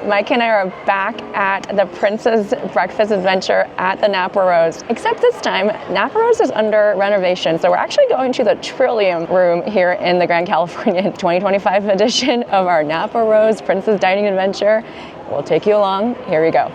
Mike and I are back at the Princess Breakfast Adventure at the Napa Rose. Except this time, Napa Rose is under renovation. So we're actually going to the Trillium Room here in the Grand Californian 2025 edition of our Napa Rose Princess Dining Adventure. We'll take you along. Here we go.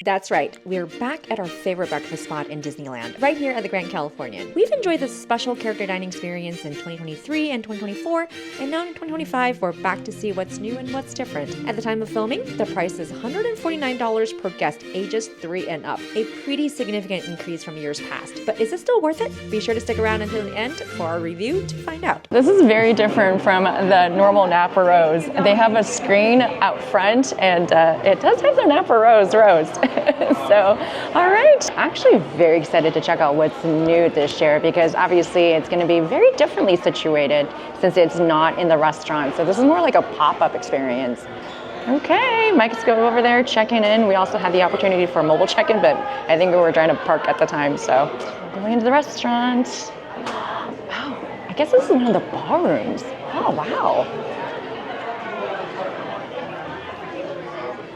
That's right, we're back at our favorite breakfast spot in Disneyland, right here at the Grand Californian. We've enjoyed this special character dining experience in 2023 and 2024, and now in 2025, we're back to see what's new and what's different. At the time of filming, the price is $149 per guest, ages 3 and up, a pretty significant increase from years past. But is it still worth it? Be sure to stick around until the end for our review to find out. This is very different from the normal Napa Rose. They have a screen out front, and it does have the Napa Rose roast. So, all right. Actually very excited to check out what's new this year because obviously it's going to be very differently situated since it's not in the restaurant. So this is more like a pop-up experience. Okay, Mike's going over there checking in. We also had the opportunity for a mobile check-in, but I think we were trying to park at the time. So going into the restaurant. Wow, I guess this is one of the ballrooms. Oh, wow.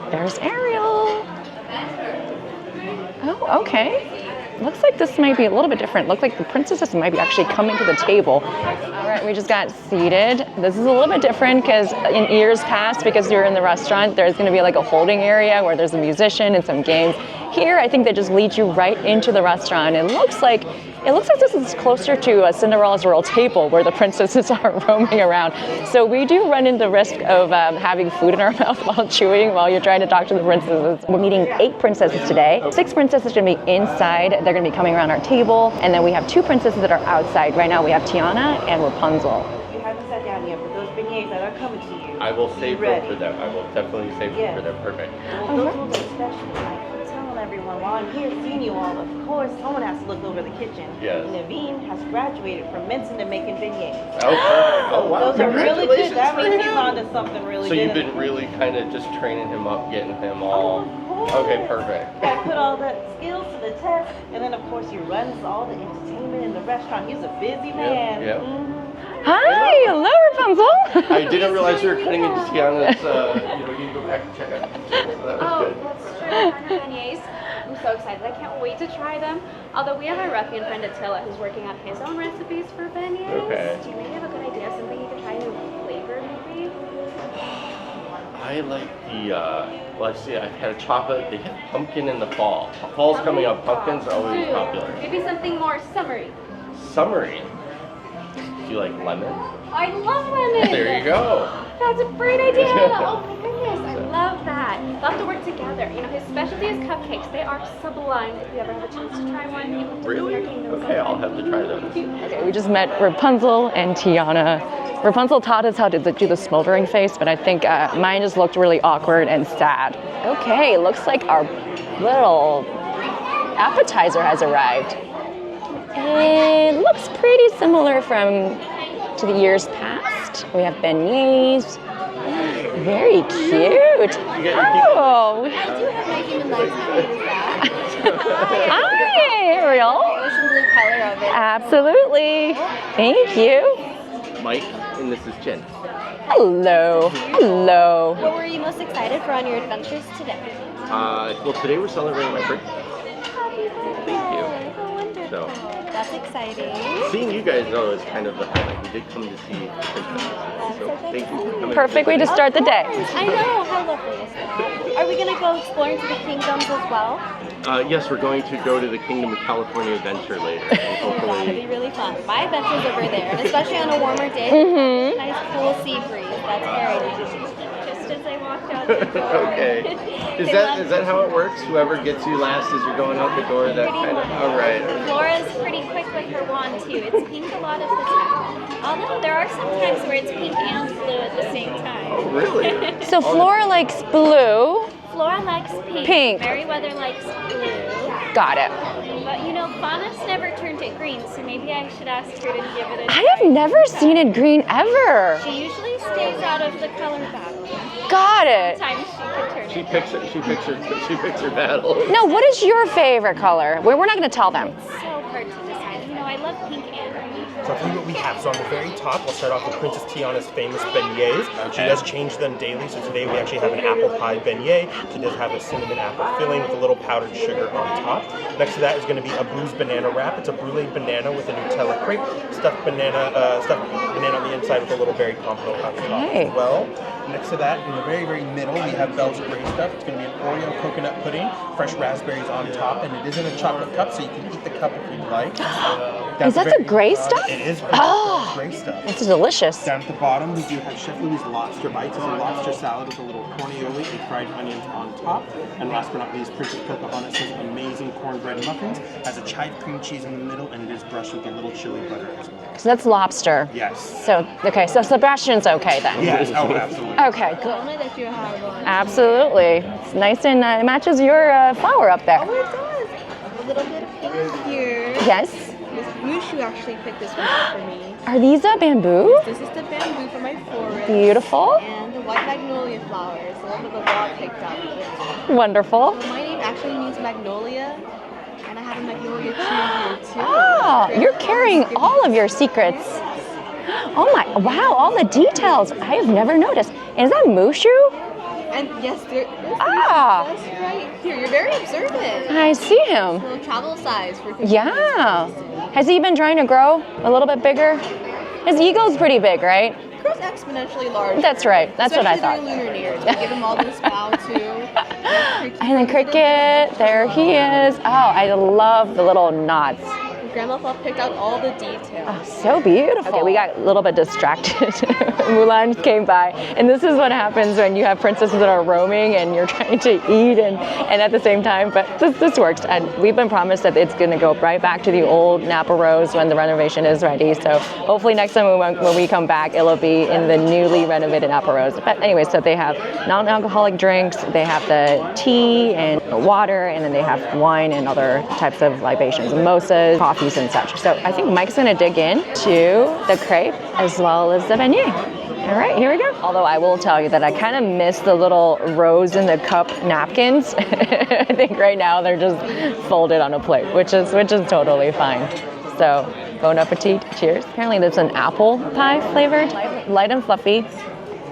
There's Ariel. Oh, okay. Looks like this might be a little bit different. Looks like the princesses might be actually coming to the table. All right, we just got seated. This is a little bit different because in years past, because you're in the restaurant, there's going to be like a holding area where there's a musician and some games. Here, I think they just lead you right into the restaurant. It looks like this is closer to a Cinderella's royal table where the princesses are roaming around. So we do run into risk of having food in our mouth while chewing while you're trying to talk to the princesses. We're meeting 8 princesses today. 6 princesses are going to be inside. They're going to be coming around our table. And then we have 2 princesses that are outside. Right now we have Tiana and Rapunzel. You haven't sat down yet, but those beignets that are coming to you. I will save them for them. I will definitely save them for them. Perfect. Well, those will be special. I'm telling everyone, while I'm here seeing you all, of course, someone has to look over the kitchen. Yes. Naveen has graduated from mincing to making beignets. Oh, perfect. Oh, wow. Those are really good. That means he's onto something really So good. you've been really kind of just training him up, getting him all... Okay, perfect. I put all that skills to the test, and then of course he runs all the entertainment in the restaurant. He's a busy man. Yep. Hi, hello Rapunzel. I didn't realize you were cutting into Tiana's, you can go back and check out. So that was good. That's true. Beignets. I'm so excited. I can't wait to try them. Although we have our ruffian friend Attila who's working on his own recipes for beignets. Okay. Do you maybe have a good idea of something you could try new flavor maybe? I like the, let's see, I've had a chocolate, they have pumpkin in the fall. Fall's coming up, pumpkins are always popular. Maybe something more summery. Summery. Do you like lemon? I love lemon! There you go. That's a great idea! Oh my goodness, I love that. We'll have to work together. You know, his specialty is cupcakes. They are sublime. If you ever have a chance to try one, you will Really? Okay, I'll have to try those. Okay, we just met Rapunzel and Tiana. Rapunzel taught us how to do the smoldering face, but I think mine just looked really awkward and sad. Okay, looks like our little appetizer has arrived. It looks pretty similar to the years past. We have beignets. Very cute. Oh. I do have my human legs. Hi, Ariel. Ocean blue color of it. Absolutely. Thank you. Mike, and this is Jen. Hello. Hello. What were you most excited for on your adventures today? Well, today we're celebrating my birthday. Thank you. Oh, wonderful. So, that's exciting. seeing you guys though is kind of the highlight. We did come to see the princesses. So thank you for coming. Perfect way to start the day. I know, how lovely is that? Are we going to go exploring to the kingdoms as well? Yes, we're going to go to the Kingdom of California adventure later. That'll be really fun. My adventure's over there, and especially on a warmer day, nice cool sea breeze. That's very nice. Just as I walked out the door. Okay. Is that how it works? Whoever gets you last as you're going out the door, that kind of... All right. Flora's pretty quick with her wand, too. It's pink a lot of the time. Although there are some times where it's pink and blue at the same time. Oh, really? So Flora likes blue. Flora likes pink. Meriwether likes blue. Got it. But you know, Faunus never turned it green, so maybe I should ask her to give it a try. I have never seen it green ever. She usually stays out of the color battle. Got it. Sometimes she could turn She it. picks her battle. Now, what is your favorite color? We're not going to tell them. It's so hard to decide. You know, I love pink and green. So I'll tell you what we have. So on the very top, we'll start off with Princess Tiana's famous beignets. She does change them daily. So today we actually have an apple pie beignet. She does have a cinnamon apple filling with a little powdered sugar on top. Next to that is going to be a bruised banana wrap. It's a brulee banana with a Nutella crepe, stuffed banana on the inside with a little berry compote on top as well. Next to that, in the very, very middle, we have Belle's gray stuff. It's going to be an Oreo coconut pudding, fresh raspberries on top, and it is in a chocolate cup, so you can eat the cup if you'd like. Is that the gray stuff? It is gray stuff. It's delicious. Down at the bottom, we do have Chef Louis lobster bites. It's a lobster salad with a little cornioli and fried onions on top. And last but not least, Princess Pocahontas has amazing cornbread muffins. Has a chive cream cheese in the middle, and it is brushed with a little chili butter as well. So that's lobster. Yes. So, okay, so Sebastian's okay then? Yes, oh, absolutely. Okay, good. Don't let you have one. Absolutely. It's nice and it matches your flower up there. Oh, it does. A little bit of pink here. Yes. This Mousse actually picked this one up for me. Are these bamboo? This is the bamboo for my forest. Beautiful. And the white magnolia flowers, the one that the dog picked up. Wonderful. My name actually means magnolia, and I have a magnolia tree here too. Oh, you're carrying all of your secrets. Oh my, wow, all the details. I have never noticed. Is that Mousse? And yes, there's just right here. You're very observant. I see him. Little travel size for Yeah. Has he been trying to grow a little bit bigger? His ego's pretty big, right? Grows exponentially larger. That's right. That's what I thought. Especially during lunar years. We give him all this bow too. And then cricket, there he is. Oh, I love the little knots. Grandma picked out all the details. Oh, so beautiful. Okay, we got a little bit distracted. Mulan came by, and this is what happens when you have princesses that are roaming and you're trying to eat and at the same time, but this works. And we've been promised that it's gonna go right back to the old Napa Rose when the renovation is ready. So hopefully next time when we come back, it'll be in the newly renovated Napa Rose. But anyway, so they have non-alcoholic drinks, they have the tea and water, and then they have wine and other types of libations, mimosas, coffee, and such. So I think Mike's gonna dig in to the crepe as well as the beignet. All right, here we go. Although I will tell you that I kind of miss the little rose in the cup napkins. I think right now they're just folded on a plate, which is totally fine. So bon appetit, cheers. Apparently there's an apple pie flavored, light and fluffy,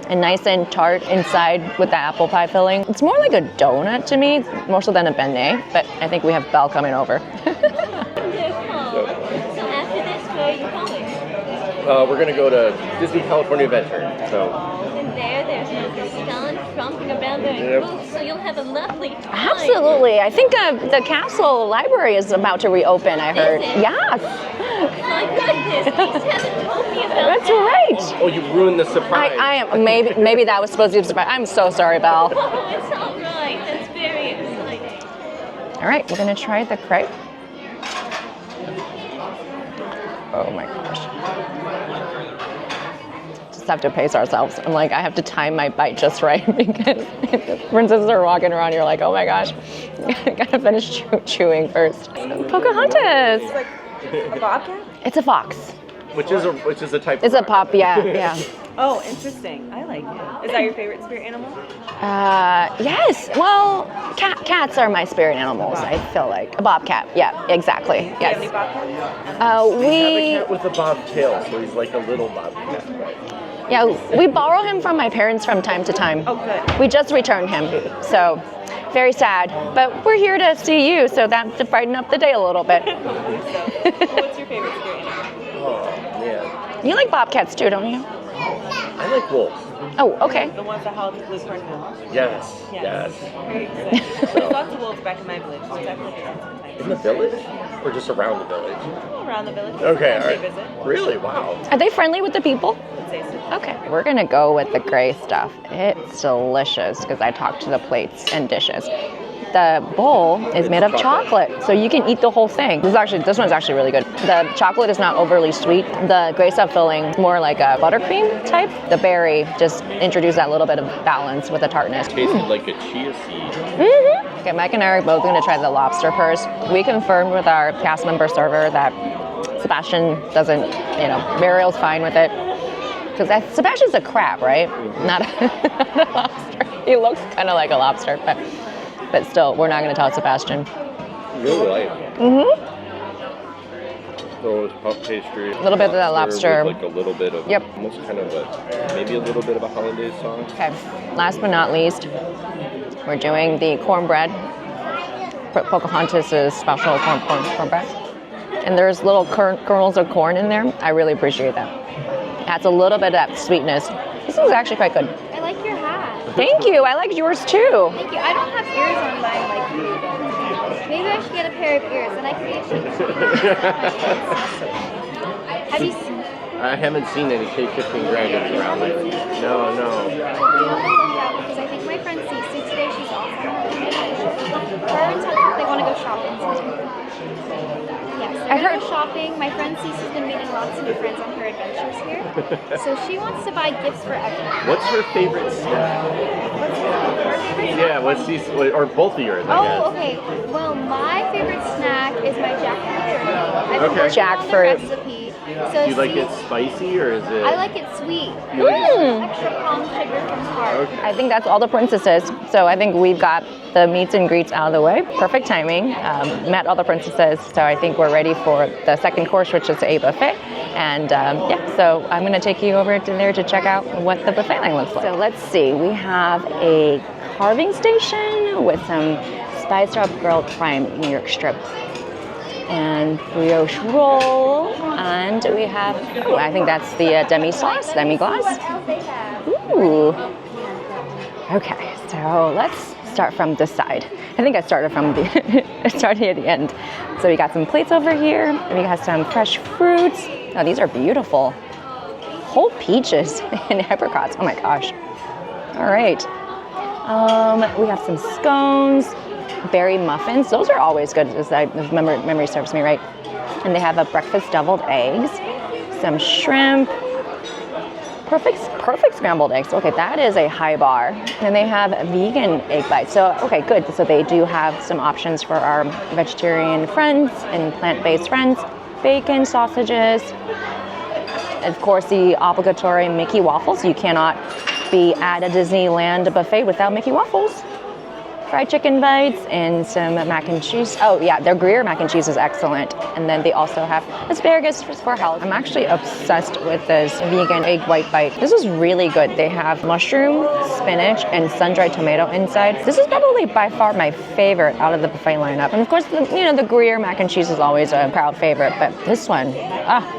and nice and tart inside with the apple pie filling. It's more like a donut to me, more so than a beignet, but I think we have Belle coming over. So after this, where are you going? We're gonna go to Disney California Adventure. So. And there's no discount from around the booth, so you'll have a lovely time. Absolutely. I think the castle library is about to reopen, I heard. Is it? Yes. My goodness, you haven't told me about That's that. right. Oh, you ruined the surprise. I am. Maybe that was supposed to be a surprise. I'm so sorry, Belle. Oh, it's all right. That's very exciting. All right, we're gonna try the crepe. Oh my gosh. Just have to pace ourselves. I'm like, I have to time my bite just right because princesses are walking around. You're like, oh my gosh, gotta finish chewing first. Pocahontas. It's like a bobcat? It's a fox. Which is a type. It's a pop. Yeah. Oh, interesting. I like it. Is that your favorite spirit animal? Yes. Well, cats are my spirit animals. I feel like a bobcat. Yeah, exactly. Do you have any Yes. bobcats? We have a We cat with a bobtail, so he's like a little bobcat. yeah we borrow him from my parents from time to time. Oh, good. We just returned him, so very sad. But we're here to see you, so that to brighten up the day a little bit. So, what's your favorite spirit animal? Oh man, You like bobcats too, don't you? I like wolves. Oh, okay. The ones that howl to Blue Corn Hill. Yes. Very excited. There's lots of wolves back in my village, so definitely In the village, or just around the village? around the village. Okay, all Sometimes right. they visit. Really? Wow. Are they friendly with the people? I'd say so. Okay, we're gonna go with the gray stuff. It's delicious because I talked to the plates and dishes. The bowl is made of chocolate, so you can eat the whole thing. This one's actually really good. The chocolate is not overly sweet. The gray stuff filling is more like a buttercream type. The berry just introduced that little bit of balance with the tartness. Tasted like a chia seed. Mm-hmm. Okay, Mike and I are both gonna try the lobster first. We confirmed with our cast member server that Sebastian doesn't, Ariel's fine with it. Because Sebastian's a crab, right? Not a lobster. He looks kind of like a lobster, but still, we're not going to tell Sebastian. Really like it. Mm-hmm. Those puff pastry. A little bit of that lobster. With like a little bit of, Yep. almost kind of maybe a little bit of a hollandaise sauce. Okay, last but not least, we're doing the cornbread. Pocahontas' special cornbread. And there's little kernels of corn in there. I really appreciate that. Adds a little bit of that sweetness. This is actually quite good. I like your hat. Thank you. I like yours too. Thank you. I don't have ears on mine like you. Maybe I should get a pair of ears and I can be a shape. Have you seen? I haven't seen any shape-shifting dragons around there. No. Because I think my friend Cece today, she's awesome. Her and Tucker, they want to go shopping. Yes, they're going to go shopping. My friend Cece's been meeting lots of new friends on her adventures here. So she wants to buy gifts for everyone. What's her favorite snack? What's her favorite Yeah, what's these, or both of yours, I guess. Oh, okay. Well, my favorite snack is my jackfruit. I've been Okay. working on the Jackfruit. recipe. So Do you like it spicy or is it? I like it sweet. You like it- Extra palm sugar from Tart. Okay. I think that's all the princesses. So I think we've got the meets and greets out of the way. Perfect timing. Met all the princesses. So I think we're ready for the second course, which is a buffet. And yeah, so I'm going to take you over to there to check out what the buffet line looks like. So let's see. We have a carving station with some spiced up grilled prime New York strip and brioche roll, and we have, oh, I think that's the demi-glace. Ooh. Okay, so let's start from this side. I think I started from the, started at the end. So we got some plates over here, and we got some fresh fruits. Oh, these are beautiful. Whole peaches and apricots, oh my gosh. All right. We have some scones, berry muffins. Those are always good, as memory serves me right. And they have a breakfast deviled eggs, some shrimp, perfect scrambled eggs. Okay, that is a high bar. And they have vegan egg bites. So, okay, good. So they do have some options for our vegetarian friends and plant-based friends. Bacon, sausages. Of course, the obligatory Mickey waffles. You cannot be at a Disneyland buffet without Mickey waffles. Fried chicken bites and some mac and cheese. Oh yeah, their Gruyere mac and cheese is excellent. And then they also have asparagus for health. I'm actually obsessed with this vegan egg white bite. This is really good. They have mushroom, spinach, and sun-dried tomato inside. This is probably by far my favorite out of the buffet lineup. And of course, the Gruyere mac and cheese is always a proud favorite, but this one,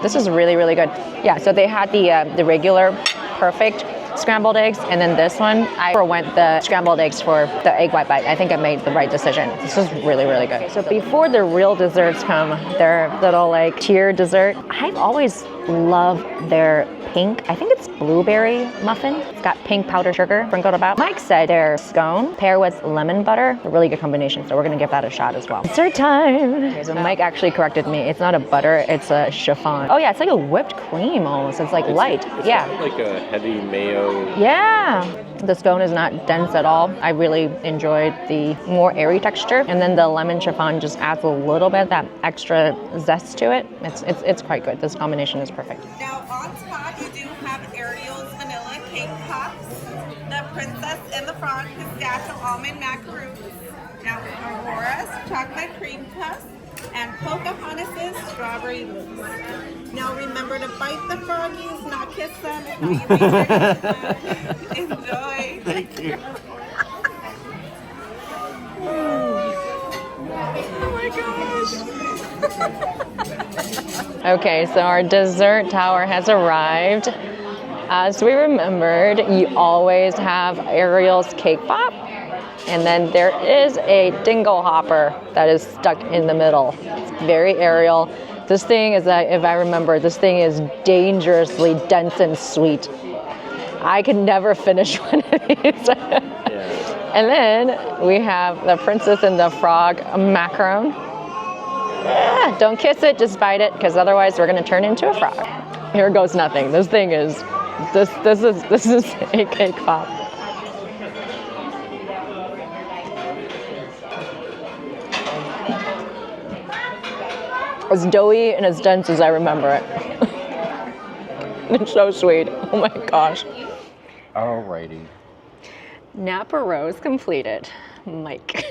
this is really, really good. Yeah, so they had the regular perfect scrambled eggs, and then this one, I went the scrambled eggs for the egg white bite. I think I made the right decision. This is really, really good. So before the real desserts come, their little like tier dessert, I've always loved their pink, I think it's blueberry muffin. It's got pink powdered sugar sprinkled about. Mike said their scone paired with lemon butter, a really good combination, so we're gonna give that a shot as well. Dessert time! Okay, so Mike actually corrected me. It's not a butter, it's a chiffon. Oh yeah, it's like a whipped cream almost. It's like light. Yeah. Like a heavy mayo. Yeah. The scone is not dense at all. I really enjoyed the more airy texture. And then the lemon chiffon just adds a little bit of that extra zest to it. It's quite good. This combination is perfect. Now on top you do have Ariel's vanilla cake pops, the Princess and the Frog pistachio almond macaroons, now Aurora's chocolate cream puffs, and Pocahontas' strawberry mousse. Now remember to bite the froggies, not kiss them. Enjoy. Thank you. Okay, so our dessert tower has arrived. As we remembered, you always have Ariel's cake pop, and then there is a dingle hopper that is stuck in the middle. It's very Ariel. This thing is, if I remember, this thing is dangerously dense and sweet. I could never finish one of these. And then we have the Princess and the Frog macaron. Don't kiss it, just bite it, because otherwise we're gonna turn into a frog. Here goes nothing. This thing is, this is a cake pop. As doughy and as dense as I remember it. It's so sweet. Oh my gosh. Alrighty. Napa Rose completed. Mike.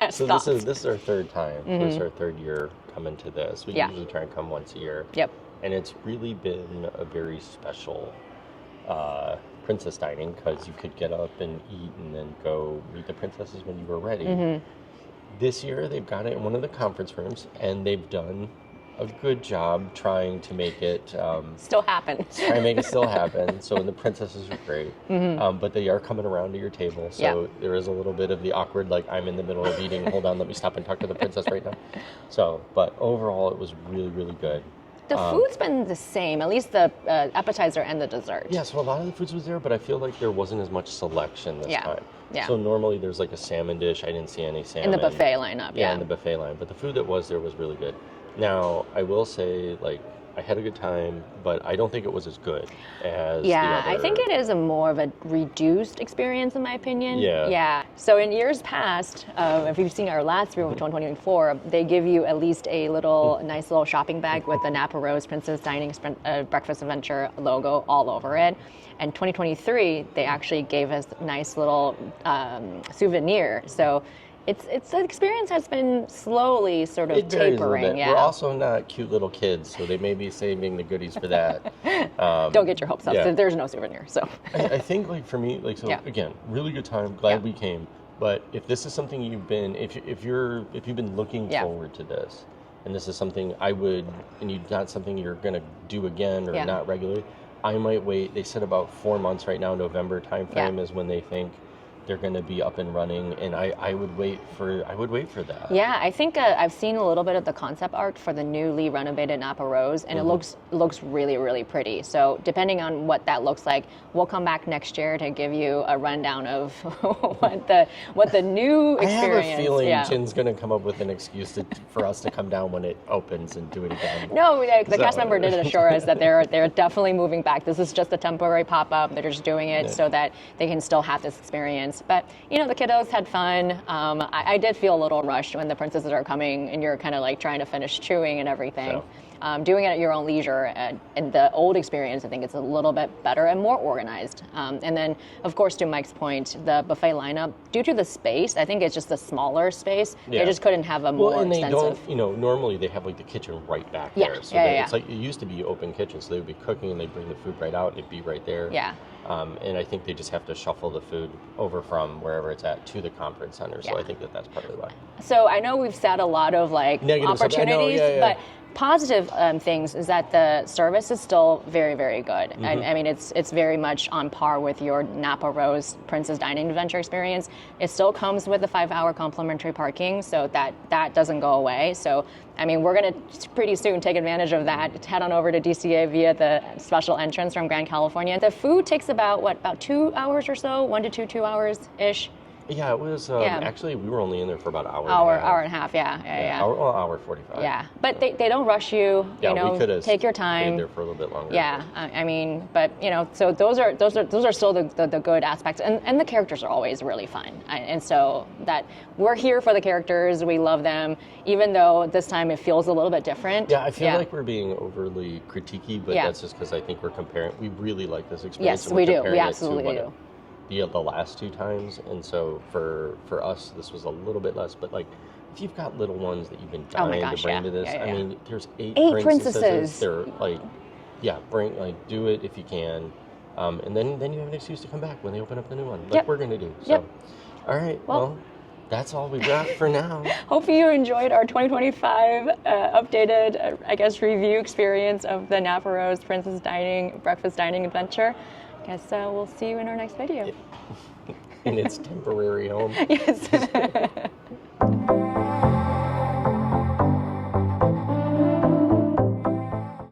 So this is our third time. This is our third year coming to this. We usually try and come once a year. Yep. And it's really been a very special princess dining because you could get up and eat and then go meet the princesses when you were ready. This year they've got it in one of the conference rooms, and they've done a good job trying to make it still happen. Try and make it still happen. So the princesses are great, but they are coming around to your table. So there is a little bit of the awkward, like I'm in the middle of eating. Hold on, let me stop and talk to the princess right now. So, but overall, it was really, really good. The food's been the same, at least the appetizer and the dessert. Yeah, so a lot of the foods was there, but I feel like there wasn't as much selection this time. Yeah. So normally there's like a salmon dish. I didn't see any salmon. In the buffet lineup, Yeah, in the buffet line. But the food that was there was really good. Now, I will say, like, I had a good time, but I don't think it was as good as the other. I think it is a more of a reduced experience, in my opinion. Yeah. So in years past, if you've seen our last room of 2024, they give you at least a nice little shopping bag with the Napa Rose Princess Dining Breakfast Adventure logo all over it. And 2023, they actually gave us a nice little souvenir. So it's the experience has been slowly sort of tapering. We're also not cute little kids, so they may be saving the goodies for that. Don't get your hopes up. So there's no souvenir. So I think, like, for me, like, again, really good time. Glad we came. But if this is something you've been, if you've been looking forward to this, and this is something not something you're gonna do again or not regularly, I might wait. They said about 4 months right now. November timeframe is when they think they're going to be up and running, and I would wait for that. Yeah, I think I've seen a little bit of the concept art for the newly renovated Napa Rose, and it looks really, really pretty. So depending on what that looks like, we'll come back next year to give you a rundown of what the new experience. I have a feeling Jin's going to come up with an excuse for us to come down when it opens and do it again. No, the cast member did assure us that they're definitely moving back. This is just a temporary pop-up. They're just doing it so that they can still have this experience. But, the kiddos had fun. I did feel a little rushed when the princesses are coming and you're kind of like trying to finish chewing and everything. Doing it at your own leisure and the old experience, I think it's a little bit better and more organized. And then, of course, to Mike's point, the buffet lineup, due to the space, I think it's just a smaller space. They just couldn't have a more extensive. They don't, normally they have like the kitchen right back there. So it's like, it used to be open kitchen, so they would be cooking and they'd bring the food right out, it'd be right there. Yeah. And I think they just have to shuffle the food over from wherever it's at to the conference center. So I think that's partly why. So I know we've said a lot of negative opportunities, but positive things is that the service is still very, very good. I mean, it's very much on par with your Napa Rose Princess Dining Adventure experience. It still comes with the 5-hour complimentary parking, so that doesn't go away. So, I mean, we're going to pretty soon take advantage of that. Head on over to DCA via the special entrance from Grand Californian. The food takes about 2 hours or so, 1 to 2 hours-ish. Yeah, it was, actually, we were only in there for about an hour and a half, yeah. Hour 45. Yeah, but they don't rush you, we could have take your time. Stayed there for a little bit longer. Yeah, I mean, but, so those are still the good aspects, and the characters are always really fun. And so that we're here for the characters, we love them, even though this time it feels a little bit different. Yeah, I feel like we're being overly critiquey, but that's just because I think we're comparing, we really like this experience. Yes, we do, we absolutely do. The last 2 times, and so for us this was a little bit less, but like if you've got little ones that you've been dying to bring to this, I mean, there's 8 princesses. They're like, do it if you can, and then you have an excuse to come back when they open up the new one, like we're gonna do. So, all right, well, that's all we've got for now. Hopefully you enjoyed our 2025 updated, review experience of the Napa Rose Princess Dining Breakfast Dining Adventure. Guess we'll see you in our next video. In its temporary home. Yes.